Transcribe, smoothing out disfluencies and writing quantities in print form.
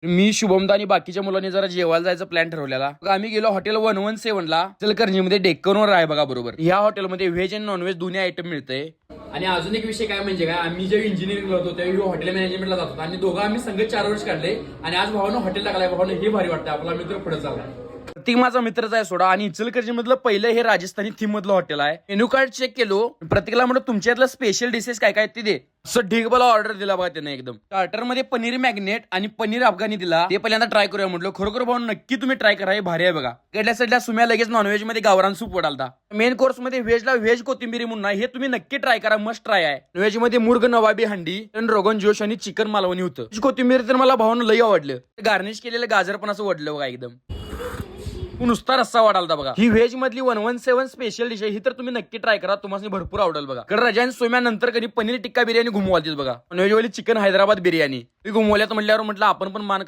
मी शुभमदा आणि बाकीच्या मुलांनी जरा जेवायला जायचं प्लॅन ठरवलेला. बघा आम्ही गेलो हॉटेल 117 ला, इचलकरंजीमध्ये डेक्कनवर आहे बघा बरोबर. ह्या हॉटेलमध्ये व्हेज आणि नॉनव्हेज दोन्ही आयटम मिळते. आणि अजून एक विषय काय म्हणजे काय, आम्ही जे इंजिनिअरिंग होतो त्यावेळी हॉटेल मॅनेजमेंटला जातो आणि दोघं आम्ही संघ 4 वर्ष काढले. आणि आज भावानं हॉटेल टाकलाय. भावानं हे भारी वाटतं, आपला मित्र पुढे चाललाय. प्रत्येक माझा मित्रच आहे सोडा. आणि इचलकरंजी मधलं पहिलं हे राजस्थानी थीम मधलं हॉटेल आहे. मेन्यू कार्ड चेक केलो, प्रत्येकाला म्हणतो तुमच्यातलं स्पेशल डिशेस काय काय ते दे. असं ढिगबाला ऑर्डर दिला बघा त्याने एकदम. स्टार्टर मध्ये पनीर मॅग्नेट आणि पनीर अफगाणी दिला. ते पहिल्यांदा ट्राय करूया म्हटलं. खरोखर भाऊ नक्की तुम्ही ट्राय करा, हे भारी आहे बघा. कडल्या साईडला सुम्या लगेच नॉनव्हेज मध्ये गावरान सूप वडालता. मेन कोर्स मध्ये व्हेजला व्हेज कोथिंबीरी म्हणून आहे, हे तुम्ही नक्की ट्राय करा, मस्ट ट्राय आहे. व्हेज मध्ये मुर्ग नवाबी हंडी, रोगन जोश आणि चिकन मालवणी होतं. कोथिंबीर तर मला भावानं लई आवडलं. गार्निश केलेलं गाजर पण असं वडलं बघा एकदम. नुसता रस्सा वाढालता बघा. ही व्हेज मधली 117 स्पेशल डिश आहे, ही तर तुम्ही नक्की ट्राय करा, तुम्हाला भरपूर आवडेल बघा. कडे रजान सोम्यानंतर कधी पनीर टिक्का बिर्याणी घुमवालतीच बघा. नॉनव्हेज वाली चिकन हैदराबाद बिर्याणी घुमवल्यात म्हटल्यावर म्हटलं आपण पण मान खाली